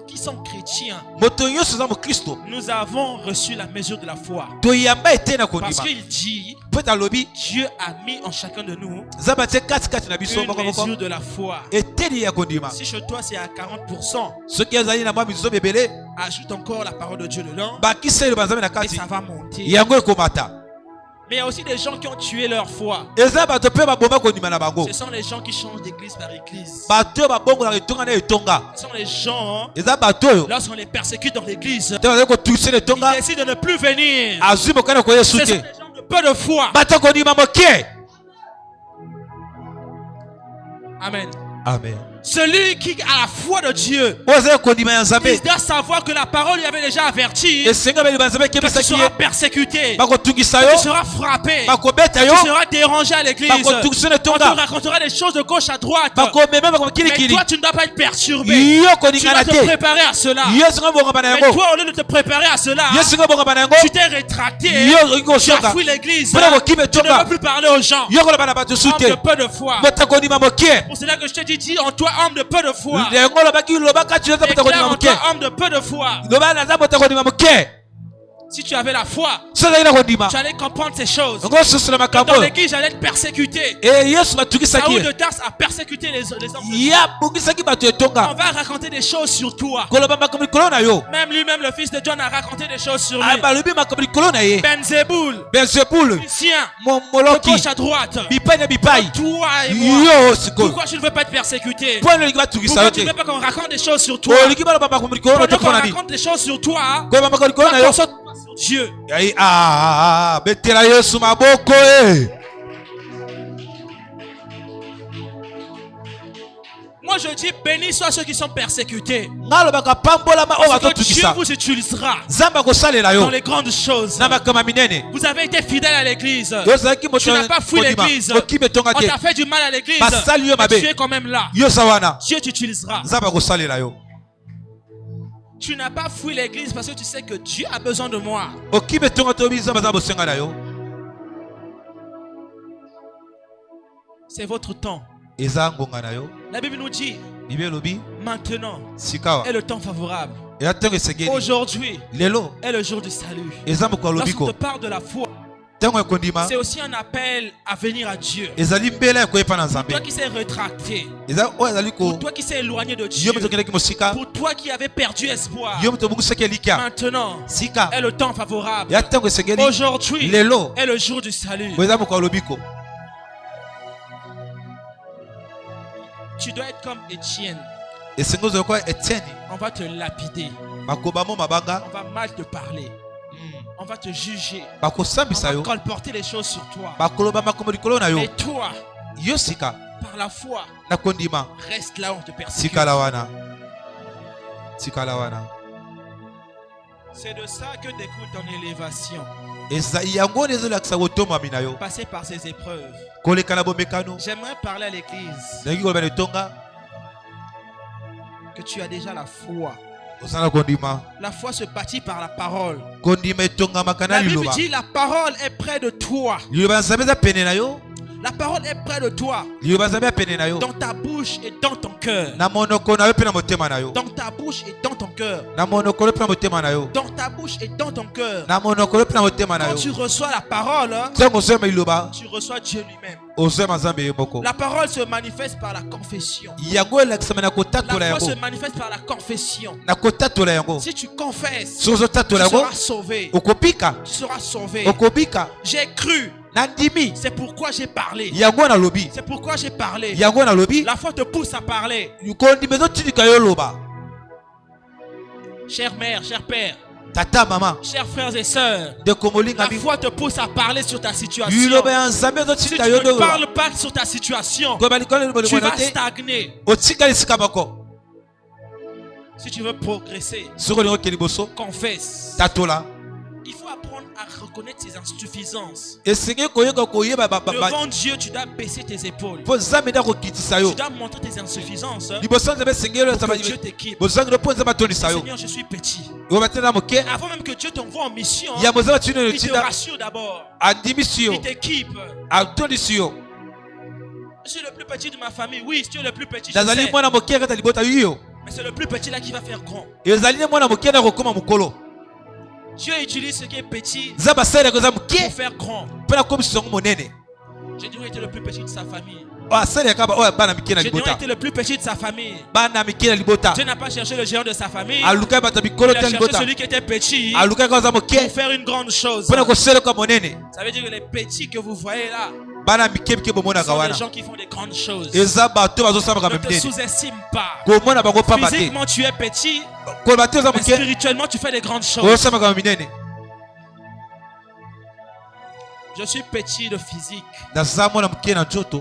[SPEAKER 1] qui sont chrétiens. Nous avons reçu la mesure de la foi. Parce qu'il dit, Dieu a mis en chacun de nous une mesure de la foi. Si chez toi c'est à 40%, ajoute encore la parole de Dieu dedans et ça va monter. Mais il y a aussi des gens qui ont tué leur foi. Ce sont les gens qui changent d'église par église. Ce sont les gens, lorsqu'on les persécute dans l'église, ils décident de ne plus venir. Ce sont les gens de peu de foi. Amen. Amen. Celui qui a la foi de Dieu, il doit savoir que la parole lui avait déjà averti que tu seras persécuté, que tu seras frappé, tu seras dérangé à l'église. On te racontera des choses de gauche à droite. Mais toi, tu ne dois pas être perturbé. Tu dois te préparer à cela. Mais toi, au lieu de te préparer à cela, tu t'es rétracté. Tu as fui l'église. Tu ne veux plus parler aux gens. Homme de peu de foi. Pour cela que je te dis en toi, homme de peu de foi. Déclare en toi, homme de peu de foi. Si tu avais la foi, tu allais comprendre ces choses. Dans l'église, j'allais être persécuté. Saoul de Tarse a persécuté les hommes. On va raconter des choses sur toi. Même lui-même, le fils de John, a raconté des choses sur lui. Benzeboul, Lucien, de gauche à droite. Toi et moi. Pourquoi tu ne veux pas être persécuté? Pourquoi tu ne veux pas qu'on raconte des choses sur toi? Pendant qu'on raconte des choses sur toi, Dieu. Moi je dis béni soient ceux qui sont persécutés. Parce que Dieu vous utilisera dans les grandes choses. Vous avez été fidèle à l'église. Tu n'as pas fui l'église. On t'a fait du mal à l'église. Mais tu es quand même là. Dieu t'utilisera. Tu n'as pas fui l'église parce que tu sais que Dieu a besoin de moi. C'est votre temps. La Bible nous dit maintenant est le temps favorable. Aujourd'hui est le jour du salut. Lorsqu'on te parle de la foi, c'est aussi un appel à venir à Dieu. Pour toi qui s'est rétracté, pour toi qui s'est éloigné de Dieu, pour toi qui avais perdu espoir, maintenant est le temps favorable. Aujourd'hui est le jour du salut. Tu dois être comme Étienne. On va te lapider. On va mal te parler. On va te juger. On va colporter les choses sur toi. Mais toi, par la foi, reste là où on te persécute. C'est de ça que découle ton élévation. Passer par ces épreuves. J'aimerais parler à l'église que tu as déjà la foi. La foi se bâtit par la parole. La Bible dit la parole est près de toi. La parole est près de toi. Dans ta bouche et dans ton cœur. Dans ta bouche et dans ton cœur. Dans ta bouche et dans ton cœur. Quand tu reçois la parole, tu reçois Dieu lui-même. La parole se manifeste par la confession. La foi se manifeste par la confession. Si tu confesses, tu seras sauvé. Tu seras sauvé. J'ai cru. C'est pourquoi j'ai parlé. C'est pourquoi j'ai parlé. La foi te pousse à parler. Chère mère, cher père,
[SPEAKER 2] tata, maman,
[SPEAKER 1] chers frères et sœurs,
[SPEAKER 2] la
[SPEAKER 1] foi te pousse à parler sur ta situation. Si tu ne parles pas sur ta situation, tu vas stagner. Si tu veux progresser, confesse. Il faut apprendre à reconnaître tes insuffisances. Devant Dieu, tu dois baisser tes épaules. Tu dois montrer tes insuffisances pour que Dieu t'équipe. Seigneur, je suis petit. Avant même que Dieu t'envoie en mission, il te rassure d'abord. Il t'équipe. Je suis le plus petit de ma famille. Oui, tu es le plus petit. Je sais. Mais c'est le plus petit là qui va faire grand. Dieu utilise ce qui est petit pour faire grand. J'ai dit été le plus petit de sa famille. J'ai dit été le plus petit de sa famille. Dieu n'a pas cherché le géant de sa famille. Il a cherché celui qui était petit pour faire une grande chose. Ça veut dire que les petits que vous voyez là sont des gens qui font des grandes choses. Ne te sous-estime pas. Physiquement tu es petit, mais spirituellement tu fais des grandes choses. Je suis petit de physique,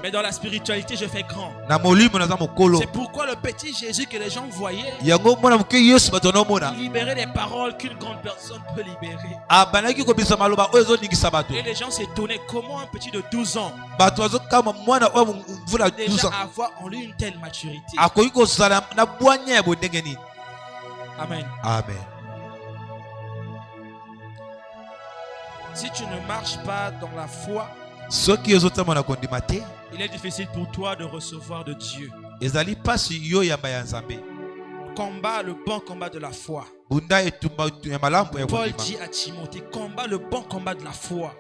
[SPEAKER 1] mais dans la spiritualité je fais grand. C'est pourquoi le petit Jésus que les gens voyaient, il libérait des paroles qu'une grande personne peut libérer. Et les gens s'étonnaient comment un petit de 12 ans déjà avoir en lui une telle maturité. Amen.
[SPEAKER 2] Amen.
[SPEAKER 1] Si tu ne marches pas dans la foi, il est difficile pour toi de recevoir de Dieu. Combat le bon combat de la foi. Paul dit à Timothée, combat le bon combat de la foi.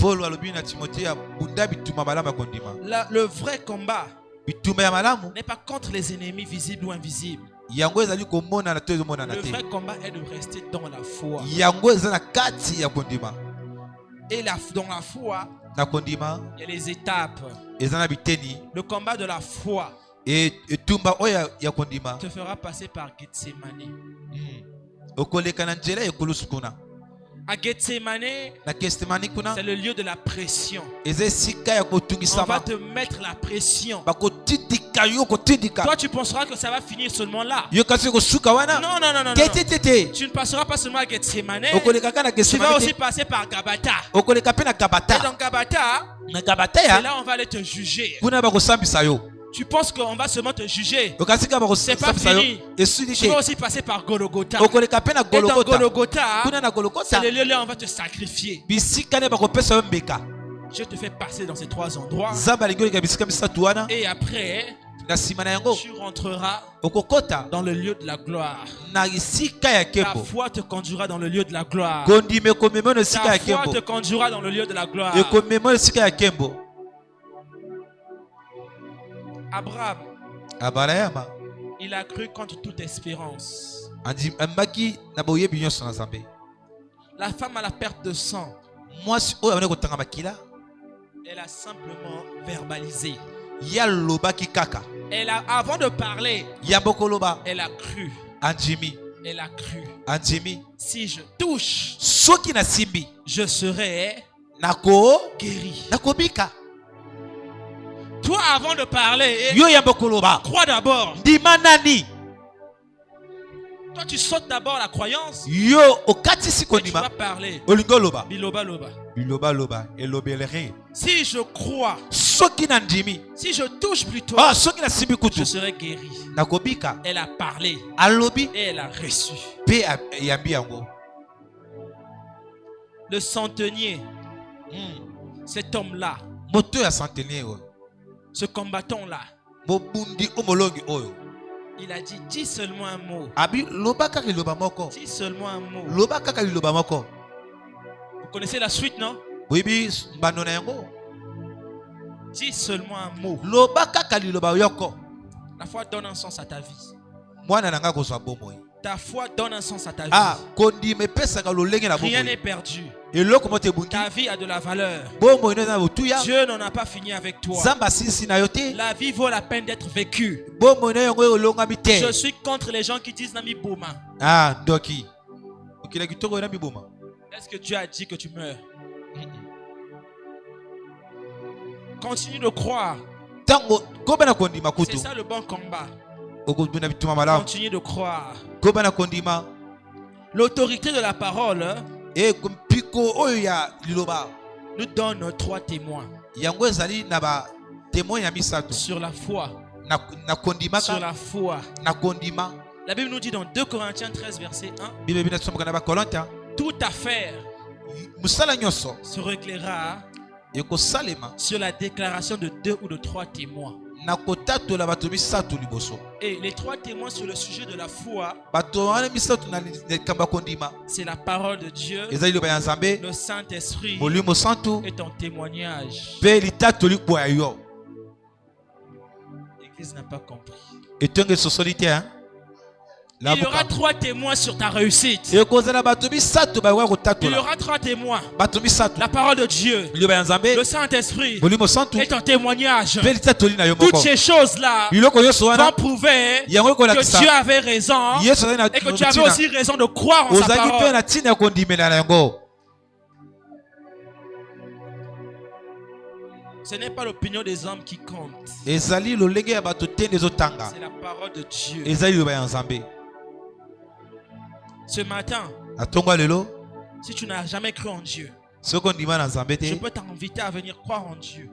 [SPEAKER 1] Le vrai combat n'est pas contre les ennemis visibles ou invisibles. Le vrai combat est de rester dans la foi. Et dans la foi, il y a les étapes. Le combat de la foi te fera passer par Gethsemane. À Gethsemane, c'est le lieu de la pression. On va te mettre la pression. Toi, tu penseras que ça va finir seulement là. Non. Tu ne passeras pas seulement à Gethsemane. Tu vas aussi passer par Gabata. Et dans Gabata, c'est là on va aller te juger. Tu penses qu'on va seulement te juger. C'est pas fini. Tu vas aussi passer par Golgotha. Et dans Golgotha, c'est le lieu là où on va te sacrifier. Dieu te fait passer dans ces trois endroits. Et après, tu rentreras dans le lieu de la gloire. Ta foi te conduira dans le lieu de la gloire. Ta foi te conduira dans le lieu de la gloire. Abraham, il a cru contre toute espérance. La femme à la perte de sang, elle a simplement verbalisé. Avant de parler, elle a cru. Elle a cru. Si je touche, je serai guéri. Toi, avant de parler, crois d'abord. Toi, tu sautes d'abord la croyance. Et tu vas parler. Biloba loba. Si je crois, si je touche plutôt, je serai guéri. Elle a parlé et elle a reçu. Le centenier, cet homme-là, ce combattant-là, il a dit, dis seulement un mot. Dis seulement un mot. Vous connaissez la suite, non? Dis seulement un mot. La foi donne un sens à ta vie. Ta foi donne un sens à ta vie. Rien n'est perdu. Ta vie a de la valeur. Dieu n'en a pas fini avec toi. La vie vaut la peine d'être vécue. Je suis contre les gens qui disent Nami Bouma. Est-ce que Dieu a dit que tu meurs? Continue de croire. C'est ça le bon combat. Continue de croire. L'autorité de la parole nous donne 3 témoins sur la foi. Sur la foi. La Bible nous dit dans 2 Corinthiens 13 verset 1, toute affaire se réglera sur la déclaration de 2 ou de 3 témoins. Et les 3 témoins sur le sujet de la foi, c'est la parole de Dieu, le Saint-Esprit et ton témoignage. L'Église n'a pas compris. Il y aura 3 témoins sur ta réussite. Il y aura 3 témoins. La parole de Dieu, le Saint-Esprit et ton témoignage. Toutes ces choses-là vont prouver que Dieu avait raison et que tu avais aussi raison de croire en sa parole. Ce n'est pas l'opinion des hommes qui compte. C'est la parole de Dieu. Ce matin, si tu n'as jamais cru en Dieu, je peux t'inviter à venir croire en Dieu.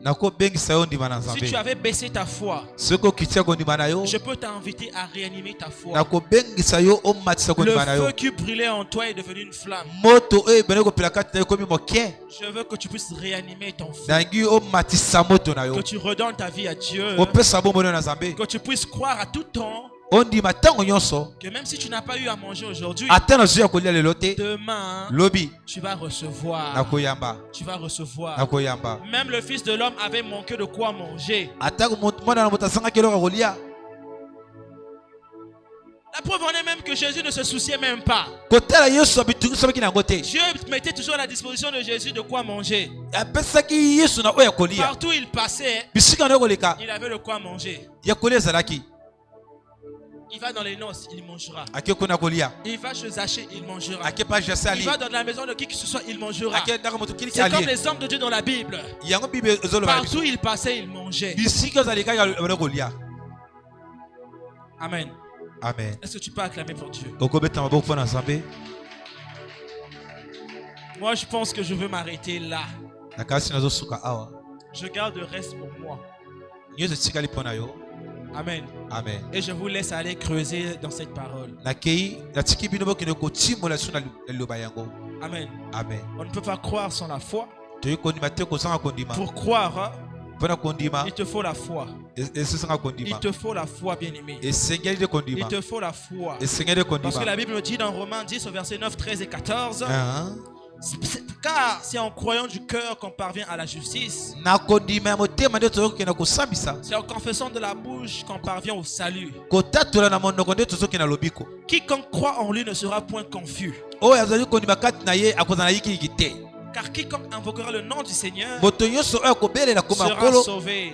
[SPEAKER 1] Si tu avais baissé ta foi, je peux t'inviter à réanimer ta foi. Le feu qui brûlait en toi est devenu une flamme. Je veux que tu puisses réanimer ton feu. Que tu redonnes ta vie à Dieu. Que tu puisses croire à tout temps que même si tu n'as pas eu à manger aujourd'hui, demain, tu vas recevoir. Tu vas recevoir. Même le Fils de l'homme avait manqué de quoi manger. La preuve en est même que Jésus ne se souciait même pas. Dieu mettait toujours à la disposition de Jésus de quoi manger. Partout où il passait, il avait de quoi manger. Il va dans les noces, il mangera. Il va chez Zachée, il mangera. Il va dans la maison de qui que ce soit, il mangera. C'est comme les hommes de Dieu dans la Bible. Partout où il passait, il mangeait. Amen.
[SPEAKER 2] Amen.
[SPEAKER 1] Est-ce que tu peux acclamer pour Dieu? Moi, je pense que je veux m'arrêter là. Je garde le reste pour moi. Amen.
[SPEAKER 2] Amen.
[SPEAKER 1] Et je vous laisse aller creuser dans cette parole. Amen.
[SPEAKER 2] Amen.
[SPEAKER 1] On ne peut pas croire sans la foi. Pour croire, il te faut la foi. Il te faut la foi, bien-aimé. Il te faut la foi. Parce que la Bible dit dans Romains 10 au verset 9, 13 et 14, car c'est en croyant du cœur qu'on parvient à la justice. C'est en confessant de la bouche qu'on parvient au salut. Quiconque croit en lui ne sera point confus. Car quiconque invoquera le nom du Seigneur sera sauvé.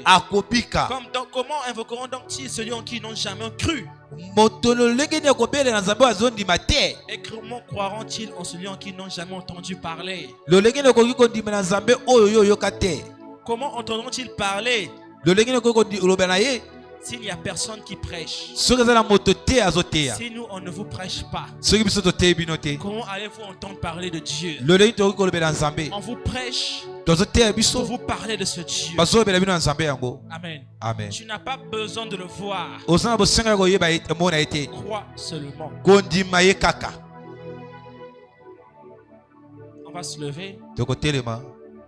[SPEAKER 1] Comment invoqueront donc-ils celui en qui ils n'ont jamais cru? Et comment croiront-ils en celui en qui ils n'ont jamais entendu parler? Comment entendront-ils parler S'il n'y a personne qui prêche, si nous on ne vous prêche pas, comment allez-vous entendre parler de Dieu? On vous prêche pour vous parler de ce Dieu. Amen.
[SPEAKER 2] Amen.
[SPEAKER 1] Tu n'as pas besoin de le voir. Crois seulement. On va se lever.